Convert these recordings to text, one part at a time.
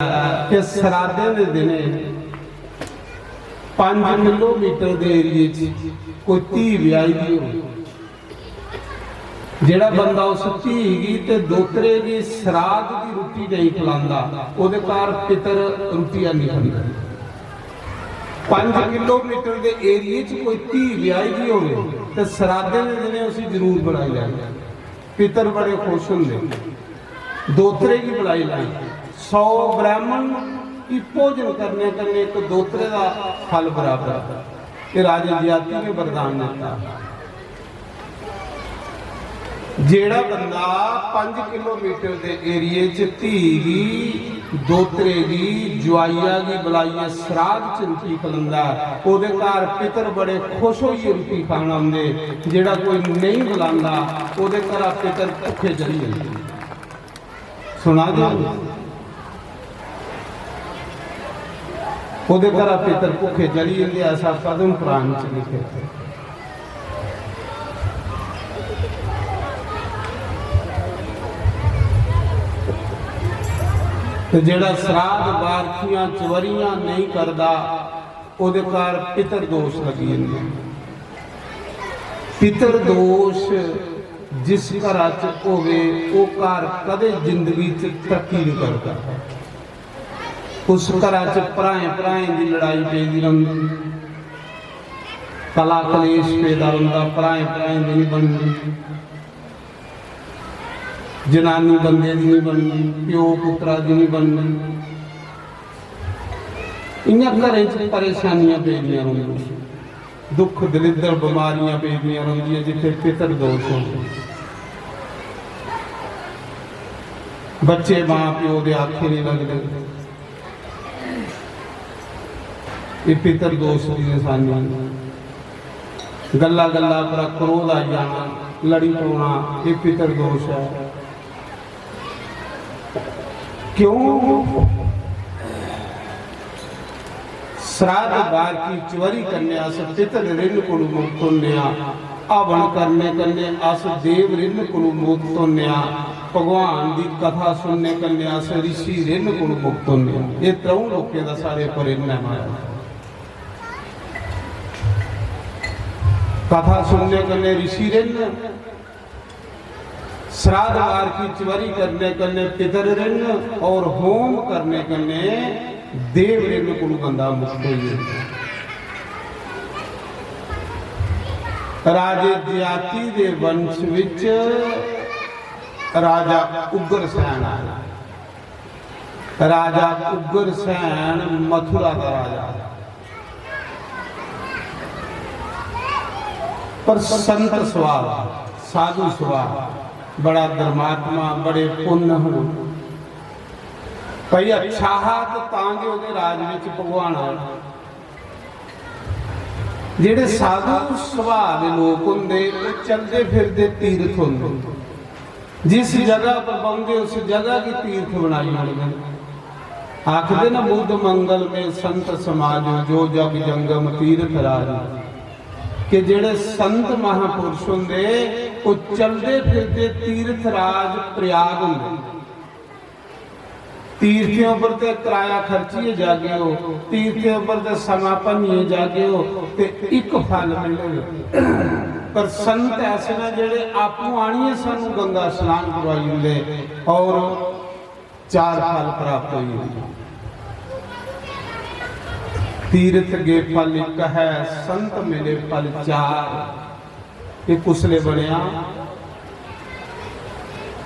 कि सराधे के दिन 5 किलोमीटर के एरिए कोई धी विआही दी हो, जेड़ा बंदा उस धी ते दोतरे की सराध की रोटी नहीं खिलांदा, उहदे घर पितर रोटियां नहीं खांदा। 5 किलोमीटर के एरिए कोई धी विआही दी होवे ते सराधे के दिन उसी जरूर बनाई लैंदे। पितर बड़े खुश होंदे, दोतरे की बुलाई लैंदे। 100 ब्राह्मण की भोजन करने करने एक दोतरे का फल बराबर। ये राजा ज्याति ने वरदान दिता, जेड़ा बंदा 5 किलोमीटर के एरिए धी गी दोतरे की जवाइया की बुलाइए श्राद्ध च रोटी खिलांदा, ओहदे घर पितर बड़े खुश होइए रोटी खाण आउंदे। जेड़ा कोई नहीं बुलांदा ओहदे घर पितर भुखे चली जांदे। सुना जी, ओहदे घर पितर भुखे चली जांदे। ऐसा पद्म पुराण च लिखे थे। तो जेड़ा श्राद्ध बारखियां चवरियां नहीं करदा ओहदे घर पितर दोष लगी जांदे। पितर दोष जिस घर च होवे वो घर कदे जिंदगी च तरक्की नहीं करता। उस घर च भराएं भराएं की लड़ाई पैदी रही, कला कलेश पैदा होंदा, भराएं भराएं की नहीं बनती, जनानी बंदे की नहीं बनती, प्यो पुत्रा की नहीं बनती। इन्हां घरें च परेशानियां पैदियां रहिंदियां, दुख दलिद्र बीमारियां पैदियां रहिंदियां जिथे पितर दोष होंदे। बच्चे मां प्यो के आखे नहीं लगते। ये पितर दोष की निशानी। गल्ला गल्ला पर क्रोध आ जाना, लड़ी पौना, ये पितर दोष है। क्यों? श्राद्ध बार की चवरी करने अस पितर ऋण को मुक्त होने, हवन करने करने अस देव ऋण को मुक्त होने, भगवान की कथा सुनने करने अस ऋषि ऋण को मुक्त होने। ये त्रौं लोकें दा सारे पर ऋण है माया। कथा सुनने करने ऋषि ऋण, श्राद्ध वार की चवरी करने करने पितर ऋण, और होम करने करने देव ऋण को बंदा मुक्त होइए। राजे ज्याति दे वंश विच राजा उग्रसैन आया। राजा उग्रसैन मथुरा का राजा, पर संत स्वभाव, साधु स्वभाव, बड़ा धर्मात्मा, बड़े पुण्य हो भाई। अच्छा हाथ तांगे उहदे राज विच भगवान आया। जेड़े साधु स्वभाव के लोग होंदे वो चलते फिरते तीर्थ होंदे। जिस जगह पर पहुंचे उस जगह की तीर्थ बनाई होंगे। आखदे ना बुद्ध मंगल में संत समाज जो जग जंगम तीर्थ राज, कि जेड़े संत महापुरुष होंदे वो चलते फिरते तीर्थ राज प्रयाग होंदे। तीर्थों पर ते किराया खर्चिए जागे हो, तीर्थों पर ते समापन ये जागे हो ते एक फल मिले। पर संत ऐसे ना जेड़े आपू आनिए सानू गंगा स्नान करवाई होंदे और 4 फल प्राप्त होई। तीर्थ गे फल एक है, संत मिले फल 4। ये कुसले बनया।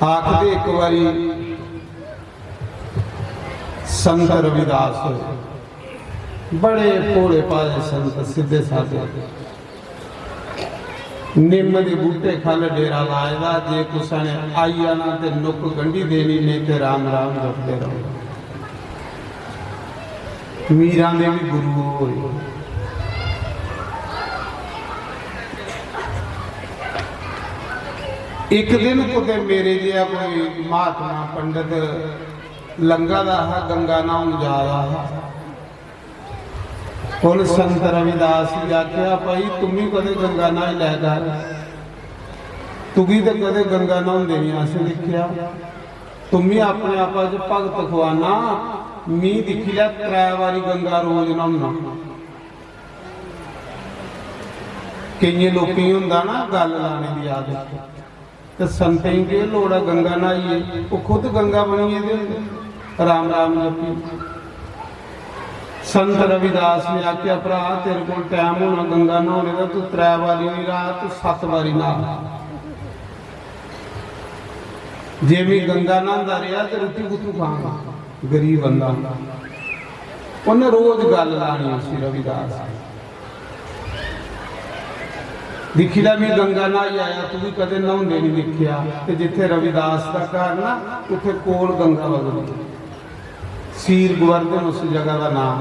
आखदे एक बारी संत रविदास बड़े भोले भाले संत, सीधे साधे, निम के बूटे खल डेरा लाएगा। जे कुछ ने आई आना ते नुक गंढी देनी, नहीं ते राम राम जपते रहो। मीरा ने भी गुरु होए। एक दिन कुते मेरे जिहा कोई महात्मा पंडित लंगा दा है, गंगा नाम जा रहा। उन संत रविदास जी आख्या, भाई तुम ही कदे गंगा ना ही लै कर, तुगी तो कदे गंगा नाम देनी अस लिखिया, तुम ही अपने आप भगत खुआना मी दिखी लिया 3 वारी गंगा रोज नहाउना। कई लोग हुंदा ना गल लाने की आदत, तो संतें की लोड़ है गंगा नहाइए, वो खुद गंगा बनी है राम राम जपी। संत रविदास ने आख्या भरा तेरे को टाइम होना गंगा नहाने का, तू 3 वारी नहीं रहा, तू 7 वारी नहा। जे मैं गंगा नहाता रहा तो रोटी कुत्थों खाऊंगा, गरीब बंदा। उन्हें रोज गल लानी सी रविदास दिखी ला मैं गंगा नहाई आया, तू भी कदे नहाउंदे नहीं देखिया। ते जिथे रविदास का घर ना उथे कोल गंगा वगदी, सीर गोवर्धन उस जगह का नाम,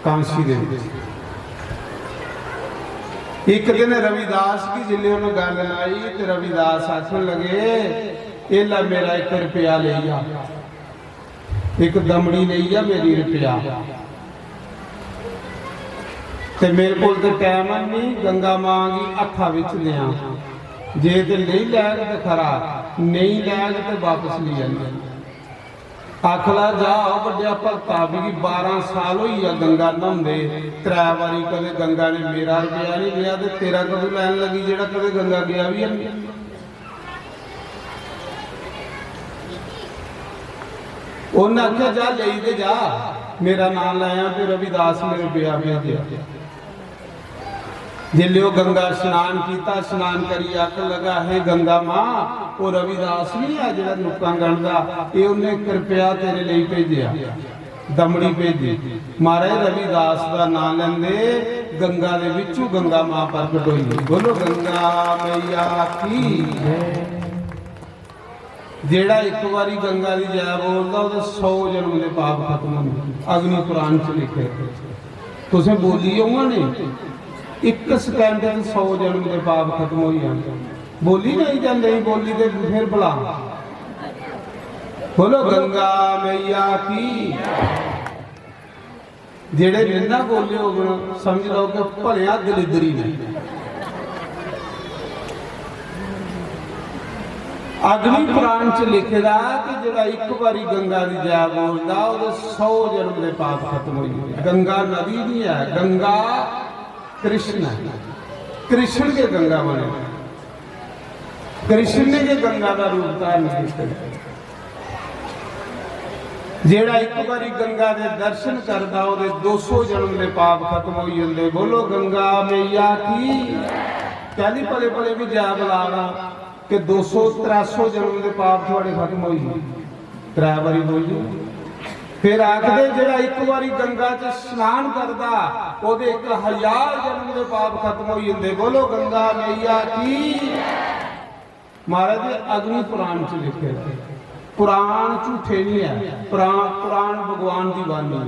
कांसी दे विच। एक दिन रविदास की जिले उन्हें गल लाई तो रविदास आखन लगे ये ला मेरा 1 रुपया ले जा, एक दमड़ी ले जा मेरी रुपया। ते मेरे को तो टाइम नहीं, गंगा मांगी हथा विच लिया, जे तो नहीं लैग तो खरा, नहीं लैग तो वापस ले जाए। आखला जा बड़िया भगता भी 12 साल हो गंगा नहाउंदे, 3 वारी कदे गंगा ने मेरा रुपया नहीं लिया, तो तेरा कदों लैन लगी जेड़ा कदे गंगा गया भी नहीं। उन्हें आख्या जा ले दे जा, मेरा नाम लाया तो रविदास ने रुपया भेजा। जिले गंगा स्नान किया, स्नान करी आख लगा है गंगा मां वो रविदास नहीं है जो नुक्का गणदा, ये उन्हें 1 रुपया तेरे लिए भेजा, दमड़ी भेजी। महाराज रविदास का नाम लेंदे गंगा दे विचों गंगा मां प्रगट होई। बोलो गंगा मैया की। जेड़ा 1 बारी गंगा की जय बोलता वो 100 जन्म के पाप खत्म होंगे। अग्नि पुराण च लिखे तुसें बोली उन्होंने 1 सेकंड 100 जन्म के पाप खत्म हो जाते। बोली नहीं जाते, बोली तो फिर बुला। बोलो गंगा मैया की। जेड़े निंदा बोले हो समझ लो कि भलिया दलिदरी ने। अग्नि पुराण च लिखेदा कि जेड़ा 1 बारी गंगा की जय बोलता वो 100 जन्म के पाप खत्म हो जाते। गंगा नदी नहीं है, गंगा कृष्ण है, कृष्ण के गंगा बने, कृष्ण ने के गंगा का रूप धारण किया। जेड़ा 1 बारी गंगा के दर्शन करता वो 200 जन्म के पाप खत्म हो जाते। बोलो गंगा मैया की। कहनी भले भले भी जय बुलाना कि 200-300 जन्म के पाप थोड़े खत्म हो गए। 3 बारी बोली फिर आखदे जेड़ा 1 बारी गंगा च स्नान करदा ओदे 1000 जन्म के पाप खत्म हो जाते। बोलो गंगा मैया की। महाराज अग्नि पुराण च लिखे, पुराण झूठे नहीं है, पुराण भगवान की बानी है,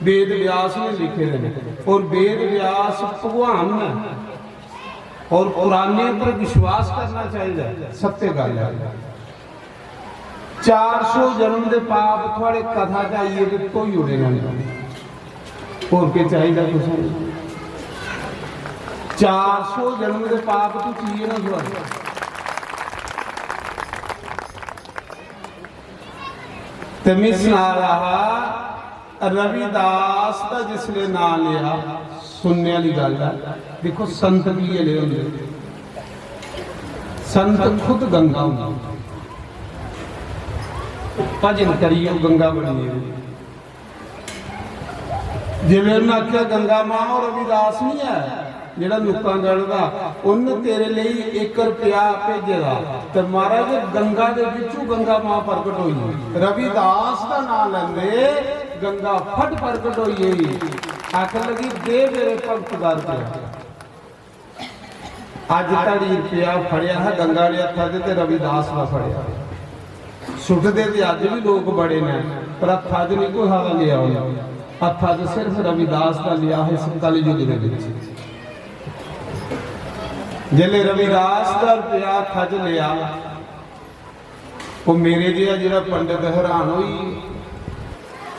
वेद व्यास ने लिखे हैं और वेद व्यास भगवान है और पुराने पर विश्वास करना चाहिए। सत्य गल है। 400 जन्म के पाप थोड़े कथा चाहिए तो कोई उड़ेगा नहीं और के चाहिए कुछ 400 जन्म के पाप तो चाहिए ना थोड़ा। तमी सुना रहा रविदास का जिसने नाम लिया सुनने वाली गल है। देखो संत भी ये ले होंगे, संत खुद गंगा होंगे, भजन करिए गंगा बनी। जिवें उन्हें आख्या गंगा मां और रविदास नहीं है जेड़ा नुक्का गढ़दा, उन्हें तेरे लिए 1 रुपया भेजेगा। तो महाराज गंगा के विचों गंगा मां प्रगट हुई। रविदास का नाम लेंदे गंगा फट प्रगट हुई। आखन लगी दे मेरे भगत का रुपया। अज तड़ी रुपया फड़िया है गंगा ने हथा से रविदास का फड़िया। सुटते तो अज भी लोग बड़े ने पर हथा च नहीं कोई हारा लिया, हथा च सिर्फ रविदास का लिया है। कलयुग के जिले रविदास का रुपया हथा च लिया वो मेरे जिहा पंडित हैरान हुई,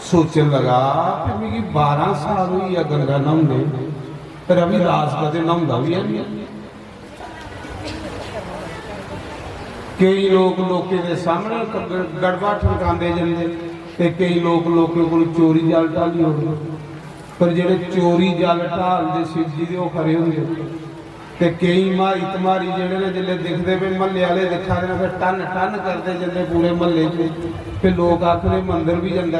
सोचन लगा कि मेरी 12 साल हुई है गंगा नहाउंदे, रविदास का तो नहाउंदा भी है। कई लोग लोगों के सामने गड़बा ठनकाते जाते ਤੇ ਕਈ ਲੋਕਾਂ ਕੋਲ ਚੋਰੀ ਜਲ ਢਾਲੀ ਹੋਵੇ, ਪਰ ਜਿਹੜੇ ਚੋਰੀ ਜਲ ਢਾਲਦੇ शिव जी ਦੇ ਉਹ ਖਰੇ ਹੁੰਦੇ। ਤੇ ਕਈ ਮਾਰੀ ਤਮਾਰੀ ਜਿਹੜੇ ਨੇ ਜਿੱਲੇ ਦਿਖਦੇ ਪਏ ਮਹੱਲੇ ਵਾਲੇ ਦਿਖਾ ਦੇਣਾ, ਫਿਰ ਟਨ ਟਨ ਕਰਦੇ ਜਾਂਦੇ ਪੂਰੇ ਮਹੱਲੇ 'ਚ, ਫਿਰ ਲੋਕ ਆਖਦੇ ਮੰਦਰ ਵੀ ਜਾਂਦਾ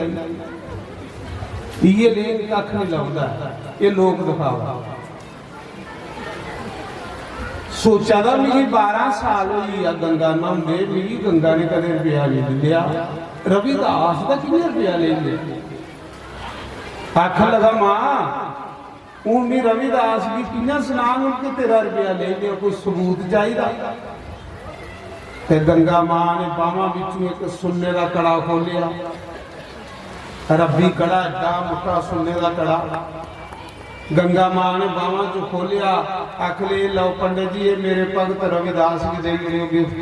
ਇਹ ਲੇਖ ਕੱਖ ਨਹੀਂ ਲਾਉਂਦਾ, ਇਹ ਲੋਕ ਦਿਖਾਵਾ। सोचा था मेरी 12 साल हुई आ गंगा नहांदे, मेरी गंगा ने कदे रुपया नहीं लिया, रविदास का किन्ने रुपया ले लिया। आख लगा मां हूं भी रविदास की किन्ना सुनान उनके तेरा रुपया ले लिया, कोई सबूत चाहिए। ते गंगा मां ने बावां विचों एक सुन्ने का कड़ा खोलिया, रब्बी कड़ा एडा मोटा सुन्ने का कड़ा। गंगा मां ने बावां चो खोलिया, आख ले लो पंडित जी ये मेरे भगत रविदास की दे गए गिफ्ट।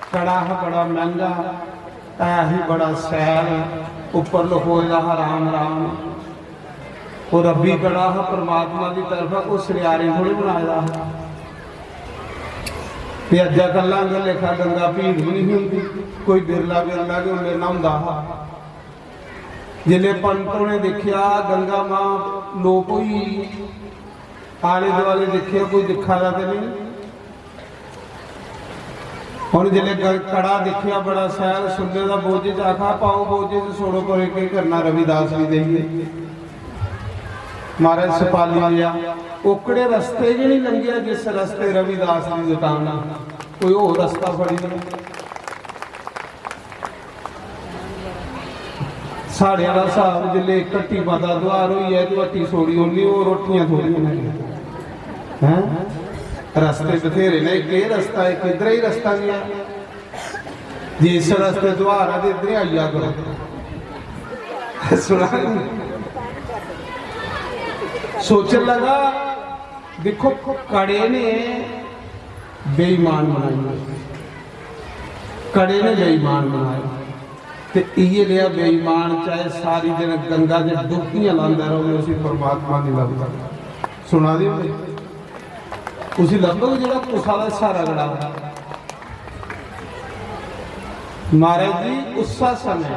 कड़ा है बड़ा महंगा, ही बड़ा सैल, उपर लिखोएगा राम राम। वो रब्बी कड़ा है परमात्मा की तरफ, वो सरियारे थोड़े बनाया है। अजा कला लिखा गंगा भीड़ भी नहीं होंगी, कोई बिरला बिरला के उन्हें नहांदा है। जिले पंतों ने देखिया गंगा मां लोप हुई, आले दुआले देखिया कोई दिखा तो नहीं। हुण जिले कड़ा देखिया बड़ा सैल सुनने का बोझे च आखा पाओ बोझे च छोड़ो पर एक करना रविदास भी देंगे। महाराज सपाली लिया ओकड़े रस्ते च नहीं लंघिया जिस रस्ते रविदास की दुकान, कोई होर रस्ता फड़ी नहीं। साढ़े वाला हिसाब जिले कट्टी माता द्वार हुई है तो हट्टी सोड़ी होनी, वो रोटियां थोड़ी हैं। रस्ते बथेरे ने, एक रस्ता है किधर ही रस्ता गया, जिस रस्ते द्वार है इधर आई जा करो। सुना सोचने लगा देखो कड़े ने बेईमान बनाई, कड़े ने बेईमान बनाया। ते ये लिया बेईमान चाहे सारी दिन गंगा के डुबकियां लांदा रहे, उसी परमात्मा नहीं लगता। सुना दी उसी लगभग जो कुसा का सहारा गड़ा। महाराज जी उस समय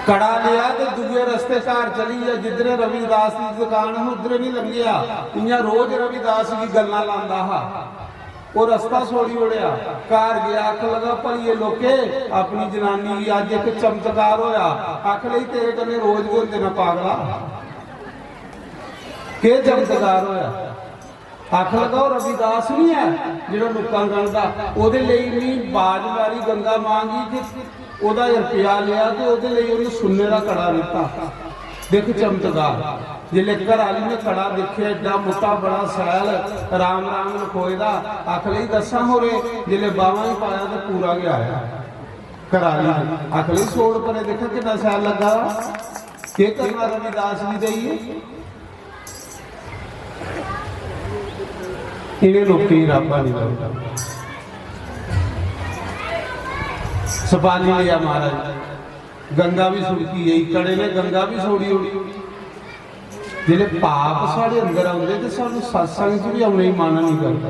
कड़ा लिया तो दूसरे रस्ते घर चली जा, जिधरे रविदास की दुकान है उधरे नहीं लंघिया। इं रोज रविदास की गल्लां लांदा हा, वो रस्ता छोड़ी उड़िया घर गया। आख लगा भलिए लोके अपनी जनानी की अज एक चमत्कार होया, आख लई तेरे कन्ने रोज भी होंदे ना पागला, के चमत्कार होया। आख लगा वो रविदास नहीं है जो लुकां गणदा, ओदे लई नहीं बाज मारी गंगा मांगी कि ओदा रुपया लिया तो ओदे लई उन्हें सुन्ने का कड़ा दिता। देख चमत्कार जिले घर वाली ने कड़ा देखिया एडा मोटा बड़ा सैल राम राम लिखोए दा, आख लई दसा हो रहे जिले बावा ही पाया तो पूरा गया है। घर वाली आख लई सोड़ परे देखा कितना सैल लगा, के करना रविदास जी दईए। इन्हें लोग रब्बा नहीं लगता। सपाली लिया महाराज गंगा भी सुड़की यही कड़े ने गंगा भी सोड़ी उड़ी। जिले पाप साढ़े अंदर आते तो सानू सत्संग च भी आने ही मन नहीं करता।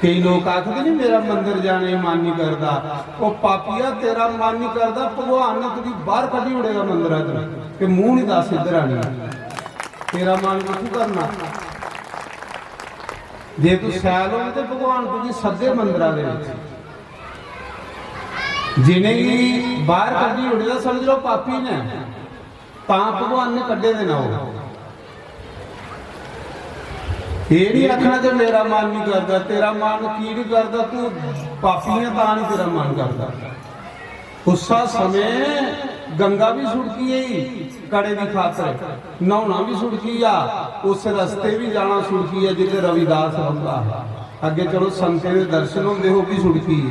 कई लोग आखते नहीं मेरा मंदिर जाने ही मन नहीं करता, वो पापिया तेरा मन नहीं करता, भगवान ने तुझी बाहर कभी उड़ेगा मंदिर कि मुंह नहीं दस इधर आने, तेरा मन कुछ करना। जे तू सैल हो तो भगवान तुझी सदे मंदिर जिन्हें भी बाहर कभी उड़ेगा समझ लो पापी ने, ता भगवान ने कड्डे देना हो। ये नहीं आखना जो मेरा मन नहीं करता, तेरा मन की नहीं करता, तू पापी है ता नहीं तेरा मन करता। उस समय गंगा भी सुड़की है कड़े की खातर, नहाना भी सुड़की आ, उस रस्ते भी जाना सुड़की है जिसे रविदास रहता है। अगे चलो संते के दर्शन होंगे हो भी सुड़की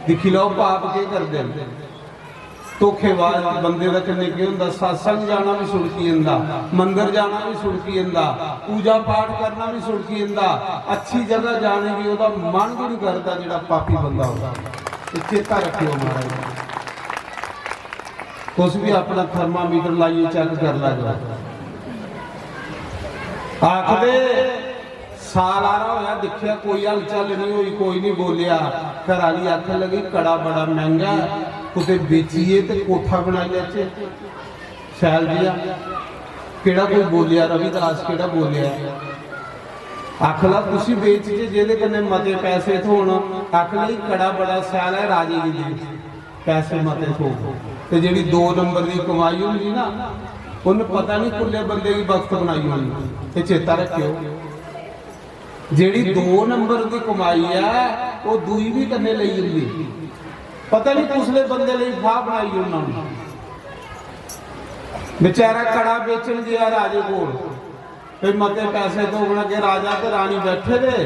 दिखी लो पाप के करते धोखेबाज बंदे का कन्ने के हुंदा, सत्संग जाना भी सुड़की जंदा, मंदिर जाना भी सुड़की जंदा, पूजा पाठ करना भी सुड़की जंदा, अच्छी जगह जाने की ओदा मन भी नहीं करता जिहड़ा पापी बंदा होता। चेता रखियो महाराज, कुछ भी अपना थर्मामीटर लाइए चेक कर ला। आखदे साल आ रहा होया, देखिया कोई हलचल नहीं हुई, कोई नहीं बोलिया। घर वाली आखन लगी कड़ा बड़ा महंगा, कुछ बेचीए तो कोठा बना ले शैल जिया। केड़ा कोई बोलिया? रविदास केड़ा बोलिया? आखला तुसी बेच जे जेदे कन्ने मते पैसे थोण। आखला कड़ा बड़ा शैल है, राजे की दे पैसे मते थो। ते जेड़ी 2 नंबर की कमाई होंगी ना, उन्हें पता नहीं कुल्ले बंदे की वक्त बनाई होनी। ते चेता रखियो, जेड़ी 2 नंबर की कमाई है वो दूई भी करने लई होंगी, पता नहीं पिछले बंदे लिए फाह बनाई उन्होंने। बेचारा कड़ा बेचन गया राजे को, फिर मते पैसे तो बना के राजा तो रानी बैठे थे।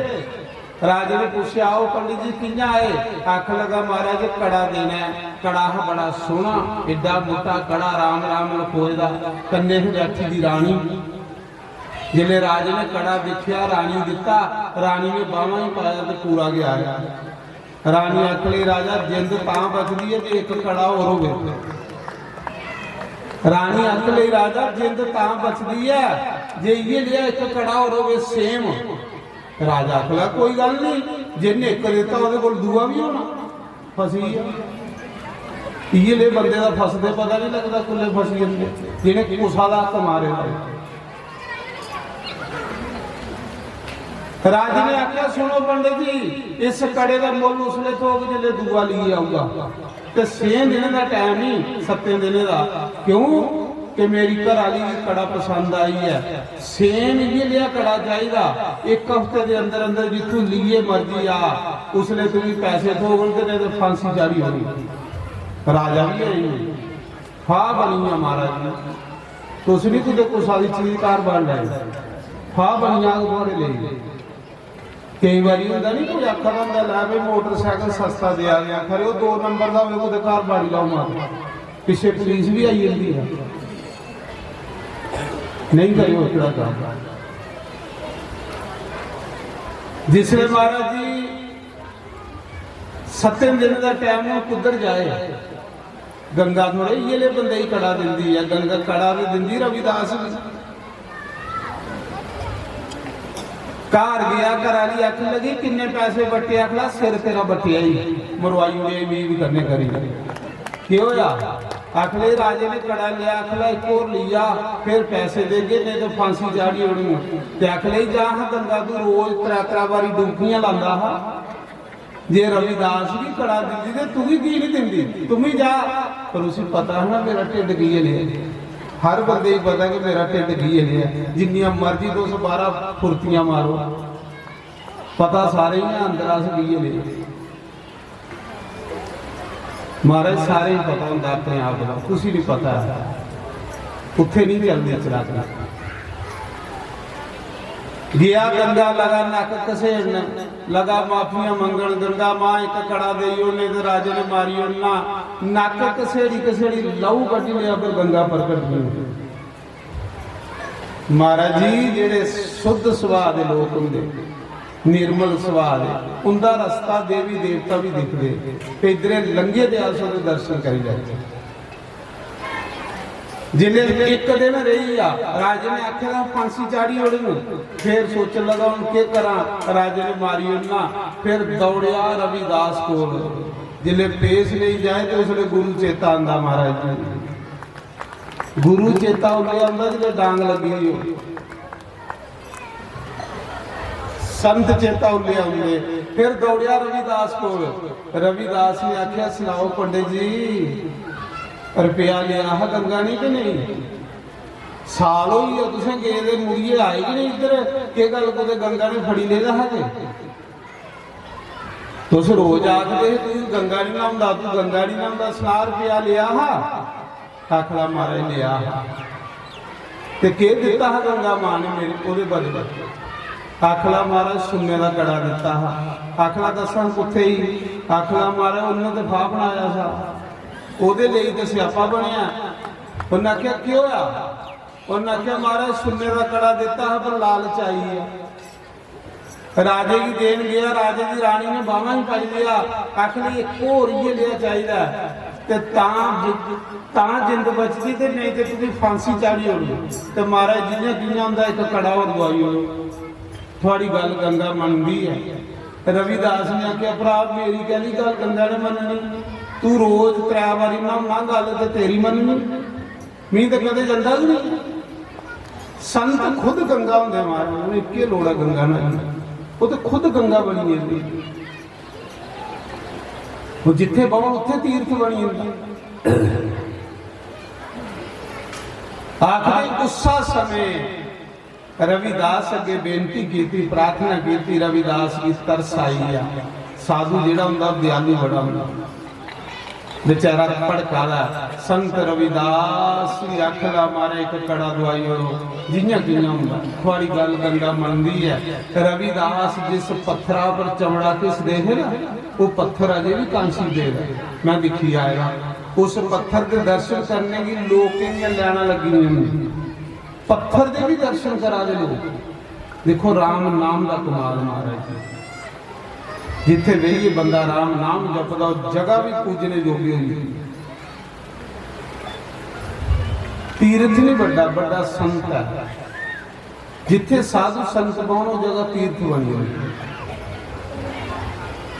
राजे ने पूछा, आओ पंडित जी किंजा आए? आख लगा महाराज कड़ा देना है। कड़ा बड़ा सोहना, एडा मोटा कड़ा, राम राम लखोए दा, कन्ने बैठी दी रानी। जिले राजे ने कड़ा देखिया, रानी दिता, रानी ने बावा ही पाया तो पूरा गया। रानी आखले राजा जिंद तां बचदी है जे एक कड़ा और होवे। रानी आखले राजा जिंद तां बचदी है जे ये लिया एक कड़ा और होवे सेम। राजा आखला कोई गल नहीं, जिन्हें एक देता ਉਹਦੇ ਕੋਲ दूआ भी होना। फसी है ये ले बंदे का फसदे पता नहीं लगता कुल्ले फसी जाते, जिन्हें कुसा दा कमारे। राजे ने आख्या सुनो पंडित जी, इस कड़े का मुल उसले थोक जिले दूआ लिए आऊगा, तो 6 दिन का टाइम ही 7 दिन का। क्यों कि मेरी घर वाली कड़ा पसंद आई है, सेम ये लिया कड़ा चाहिए। 1 हफ्ते के अंदर अंदर जितों लिए मर्जी आ, उसने तुम पैसे थोक नहीं तो फांसी जारी होगी। राजा भी आई फा बनी है महाराज जी, तुम नहीं कुछ कुछ सारी चीज कार बन रहे फा बनिया थोड़े ले। कई बार होंगे नहीं कोई आखा बंदा लै भाई मोटरसाइकिल सस्ता दिया गया, खरे वो 2 नंबर का हो घर बाड़ी लाओ मार, पिछे पुलिस भी आई जाती है। नहीं करियो इतना काम। जिसने महाराज जी 7 दिन का टाइम कुदर जाए, गंगा थोड़े ये ले बंदे ही कड़ा दिंदी है, गंगा कड़ा भी दिंदी। रविदास घर गया, घर वाली आख लगी किन्ने पैसे बटे? आखला सिर तेरा बटिया ही, मरवाई उड़े भी करने करी। क्यों होया? आखले राजे ने कड़ा लिया, आखला एक और लिया, फिर पैसे देगे नहीं तो फांसी चाड़ी होनी। आखले जा गंगा तू रोज 3 बारी डुबकियां लांदा हा, जे रविदास भी कड़ा दी तो तू भी की नहीं दिंदी, तुम ही जा। पर उसे पता है ना मेरा ढिड की है, हर बंदे ही पता कि मेरा ढिड की है। जिन्नियां मर्जी 212 फुर्तियां मारो, पता सारे ही अंदर अस की है। महाराज सारे ही पता होंगे अपने आप का, तुसी नहीं पता है उत्थे नहीं चलते चलाते। गया गंगा लगा नक कसेड़न, लगा माफिया मंगन, गंगा मां एक कड़ा दई उन्हें तो राजे ने मारी उन्ना। नक कसेड़ी कसेड़ी लहू कटी लिया, पर गंगा प्रकट नहीं। महाराज जी जेड़े शुद्ध सुभाव के लोग होंगे, निर्मल सुभाव है, उनका रस्ता देवी देवता भी दिखते। इधरे लंघे दे आसो दे दर्शन करी जाते। जिले 1 दिन रही आ, राजे ने आख्या फांसी चाड़ी ओड़ी, फिर सोचने लगा उनके करा। राजे ने मारी उन्ना, फिर दौड़िया रविदास को। जिले पेश नहीं जाए तो उसने गुरु चेता आंदा। महाराज जी गुरु चेता उन्हें आंदा जिले डांग लगी हुई, संत चेता उन्हें आंदे। फिर दौड़िया रविदास को। रविदास ने आख्या सुनाओ पंडित जी रुपया लिया है गंगा नहीं कि नहीं? साल हो गया तुसें गए मुड़िए आए कि नहीं इधर? के गल को गंगा ने फड़ी ले रहा है? तुस रोज आखते तू गंगा नहीं नामदा, तू गंगा नहीं नामदा, सुना रुपया लिया हा? आखला महाराज लिया ते के दिता है गंगा मां ने मेरे ओदे बदले? आखला महाराज सुन्ने का कड़ा दिता हा। आखला दसा कुत्थे ही? आखला महाराज उन्होंने तो फा बनाया सा, ओदे लिए तो स्यापा बनया। उन्हें आख्या क्यों होया? उन्हें आख्या महाराज सुन्ने का कड़ा दिता है पर लालच आई है। राजे की देन गया, राजे की रानी ने बावा ही पाई लिया। आखिर एक होर ये लिया चाहिए ते तां जिंद बचती, ते नहीं तो तुझे फांसी चाड़ी होनी। तो महाराज जियां जियां उनका एक कड़ा और दवाई हो थोड़ी गल गंगा मनदी है। रविदास ने आख्या भरा मेरी कहली गल गंगा ने मननी, तू रोज 3 बारी नहाउना गल ते तेरी मननी, मी तो कदे जांदा भी नहीं। संत खुद गंगा होंदे महाराज, एक ही लोड़ है गंगा ना, वो तो खुद गंगा बनी है। वो जिथे बहु उत्थे तीर्थ बनी है। आखिरी उसा समय रविदास अगे बेनती की, प्रार्थना की, रविदास की तरस आई आ। साधु जिहड़ा हुंदा दयालु बड़ा हुंदा, बेचारा भड़कादा। संत रविदास भी आखदा मारे एक कड़ा दवाई हो जियां कियां हुंदा, थोड़ी गल गंगा मनदी है। रविदास जिस पत्थरा पर चमड़ा किस दे है ना, वो पत्थर अजे भी कांसी दे रहा, मैं दिखी आएगा। उस पत्थर के दर्शन करने की लोग लाइना लगी हुई, पत्थर के भी दर्शन करा दे लोग। देखो राम नाम का कमाल महाराज जी, जिथे बेहिए बंदा राम नाम जपदा जगह भी पूजने जोगी होगी। तीर्थ नहीं बड़ा बड़ा संत है, जिथे साधु संत बहुनो जगह तीर्थ बनी हुई।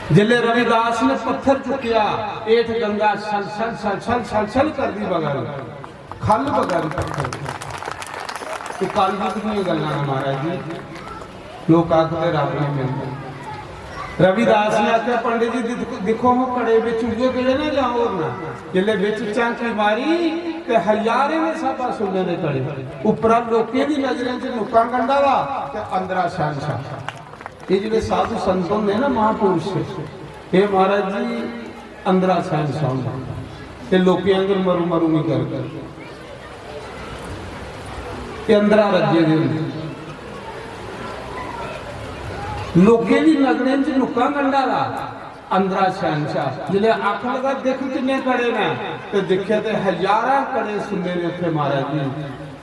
जिले रविदास ने पत्थर चुकिया, एठ गंगा छल छल छल छल छल छल कर दी बगारी, खल बगारी पत्थर। तो कालयुग दी गल्लां महाराज जी, लोग आखदे रब नहीं मिलदा। रविदास ने आख्या पंडित जी देखो हो कड़े बिच उगे कड़े ना जाओ और ना, जिले बिच चांकी मारी ते हजारे ने साबा सुनने दे कड़े, उपरा लोके दी नजरें च नुक्का गंडा वा ते अंदरा शहनशाह। ये जिहड़े साधु संत होंदे ना महापुरुष, ये महाराज जी अंदरा शहनशाह होंदे, ते लोके अंदर मरू मरू नहीं कर ये अंदरा रज्जे दे होंदे। लोके दी नजरें च नुक्का गंडा ला अंदरा शहनशाह। जिले अख लगा देख किन्ने कड़े ने, ते देखिया ते हजारां कड़े सुनने ने उत्थे महाराज जी।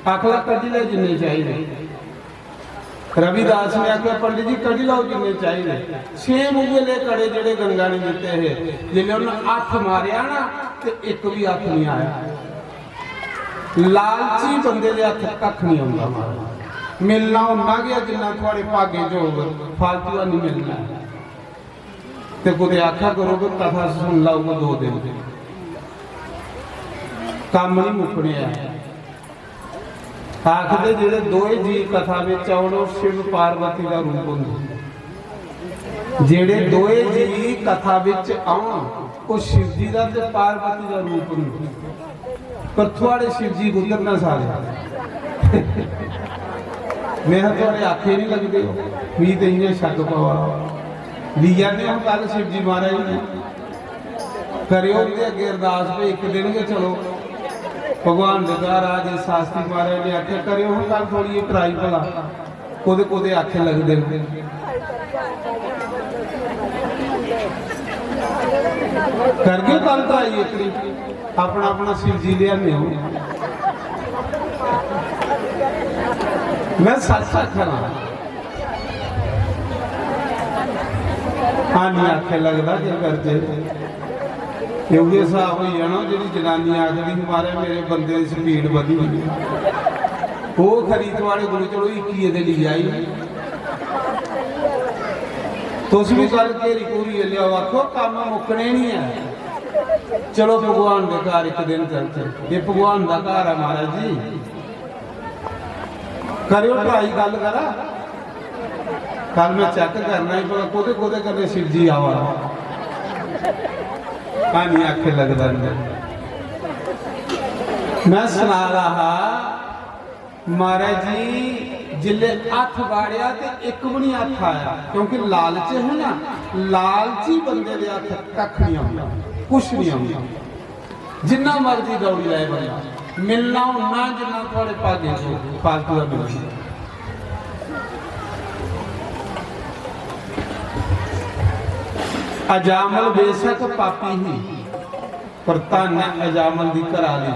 अख लगा कड्ढी ले जिन्ने चाहिए। रविदास ने आख्या पंडित जी कड्ढी लाओ जिन्ने चाहिए। 6 मुगले कड़े जेडे गंगा ने दिते है, जिले उन्हें हथ मारिया ना ते एक भी हथ नहीं आया। लालची बंदे दे हथ कख नहीं आउंदा महाराज। मिलना उन्ना गया जिन्ना थोड़े भागे जो फालतू नहीं मिलना। ते कुछ आख्या करो कि कथा सुन लो 2 दिन काम नहीं मुकने। आखदे जेडे दोए जी कथा विच आउण शिव पार्वती का रूप हुंदा। जेडे दोए जी कथा विच आउण वो शिव जी का ते पार्वती का रूप हुंदा। पर थोड़े शिव जी गुजर ना सारे मेरे थोड़े आखे नहीं लगते, मी तो इं शक पवा लिया ने हम कल शिव जी महाराज ने करियो अगे अरदास पे एक दिन के चलो भगवान दे घर आज शास्त्री महाराज ने आखे करियो हम कल थोड़ी ट्राई भला कोदे कोदे आखे लगते कर गए कल ट्राई एक अपना अपना शिव जी लिया मैं सच आखना हाँ नहीं आखे लगता जो करते क्योंकि हिसाब हो जाना जी जनानी आखदी मारे मेरे बंदे की स्पीड वधी हुई वो खरीद वाले गुरु चलो 21 ली आई तुस भी कल घेरी घूरी लिया आखो काम मुकने नहीं है। चलो भगवान के घर एक दिन चलते ये भगवान का घर है महाराज जी करो ट्राई गल करा कल मैं चेक करना ही पता कोदे कोदे करने शिव जी आवा पानी आखे लगता मैं सुना रहा महाराज जी जिले हथ वाड़िया तो एक भी नहीं हथ आया क्योंकि लालच है ना लालची बंदे दे हथ कख नहीं आउंदा कुछ नहीं आउंदा जिन्ना मर्जी दौड़ी जाए बंदा मिलना उन्ना जिन्ना थोड़े भागे फालतू का मिलना। अजामल बेशक पापी ही पर धन अजामल दी करा ली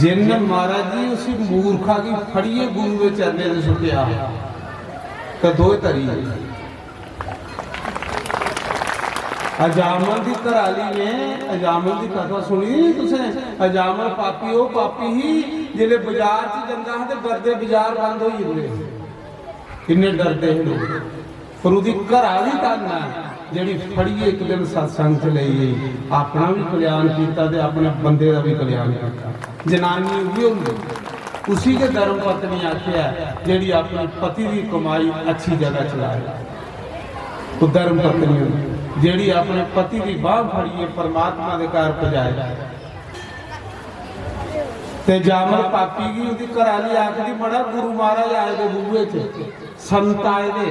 जिन महाराज जी उसी मूर्खा की फड़िए गुरु के चरने से सुटिया तो दो तरी अजामल की घराली ने अजामल की कथा सुनी तुसे अजामल पापी ही जिले बाजार च जांदा ते बरदे बाजार बंद हो गए किन्ने डरते हैं लोग। पर उसकी घराली करना जी फड़िए एक दिन सत्संग च ले गई, अपना भी कल्याण किया ते अपने बंदे का भी कल्याण किया। जनानी भी होंगी उसी के धर्म पत्नी आखिया जी अपने पति की कमाई अच्छी जगह चलाए, तो धर्म पत्नी होंगी जी अपने पति की बाह फड़िए परमात्मा के घर पजाए। ते जामल पापी की उसकी घराली आखदी बड़ा गुरु महाराज आए दे बूहे च संत आए दे,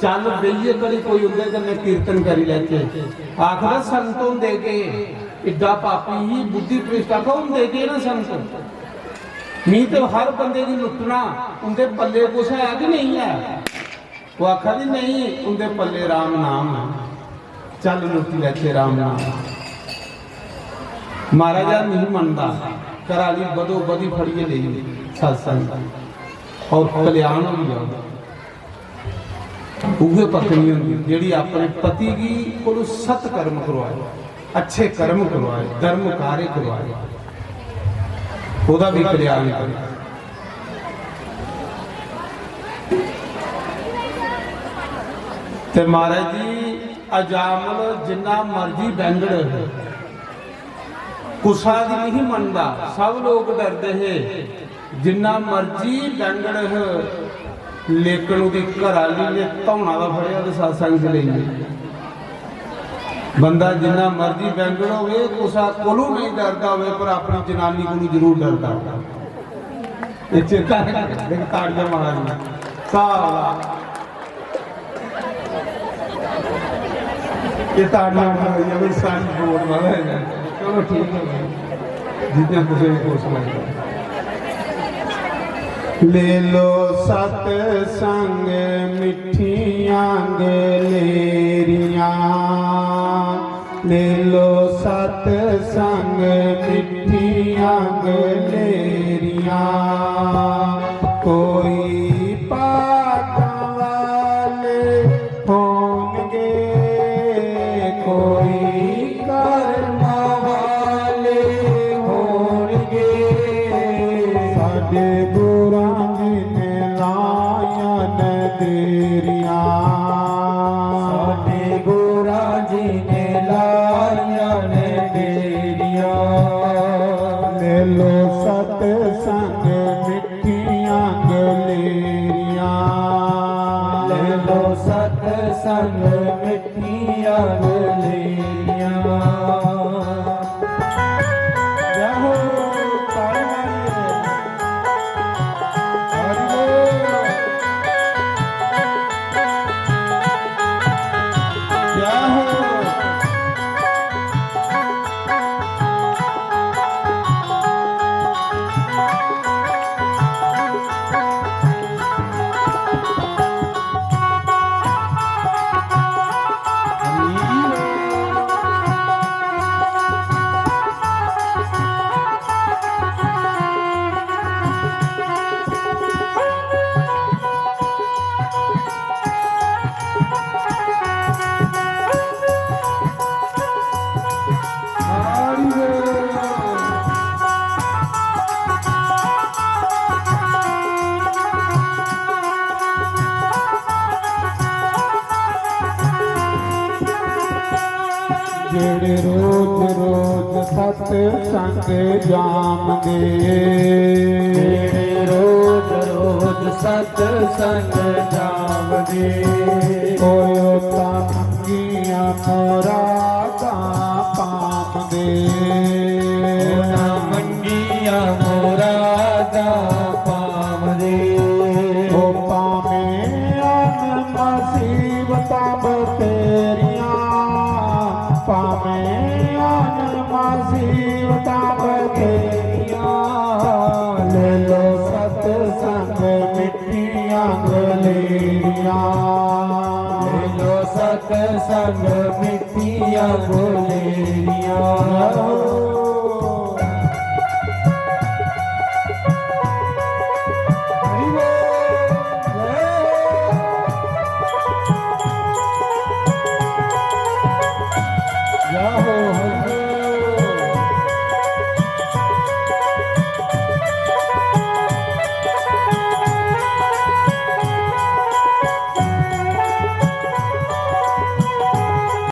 चल बेइए करी कोई उनके कन्ने कीर्तन करी लेते। आखदा संतों दे के इड्डा पापी ही बुद्धि पृष्ठा कौन दे के ना संत, नहीं तो हर बंदे की लुटना उनके पल्ले कुछ है कि नहीं है। वो आखा जी नहीं उनके पल्ले राम नाम है, चल लुटी लेते राम नाम। महाराजा नहीं मनता, कराली बदो बदी फड़िए ले सत्संग और कल्याण हो जाओ। उहे पत्नी होंगी जी अपने पति की को सत्कर्म करवाए, अच्छे कर्म करवाए, धर्म कार्य करवाए, ਉਹਦਾ भी कल्याण करे। ते महाराज जी अजामल जिन्ना मर्जी बैंगड़ कुसा दी नहीं मनता, सब लोग डरते हैं जिन्ना मर्जी बैंगड़ लेकिन उसकी घराली ने धौना का फड़िया तो सत्संग च लेंगे। बंदा जिन्ना मर्जी बैंगड़ होवे कुसा कोलों नहीं डरता होवे पर अपनी जनानी को जरूर डरता होगा। ये चेता है ताड़ियां मारना साला ये ताड़ियां मारियां भाई सारी बोल वाला है। चलो ठीक है जितने कुछ कोशिश लगे ले लो सत्संग मिठियां गलेरियां, ले लो सत्संग मिठियां गलेरियां, कोई पाठां वाले होंगे कोई कर्म वाले होंगे, साडे गुरां ने लाया नदेरियां, साडे गुरां जी ने लाया नदेरियां, ले लो सत्संग मिठियां गलेरियां, ले लो सत्संग मिठियां गलेरियां। जय हो जेड़े रोज रोज सत्संग जामदे, जेड़े रोज रोज सत्संग जामदे, कोयो ता मंगियां मुरादां पामदे, ना मंगियां मुरादां पामदे, ओ पावें अन मुसीबतां बतेरियां, पावें अन मुसीबतां बतेरियां, ले लो सत्संग मिठियां गलेरियां, ले लो सत्संग मिठियां गलेरियां।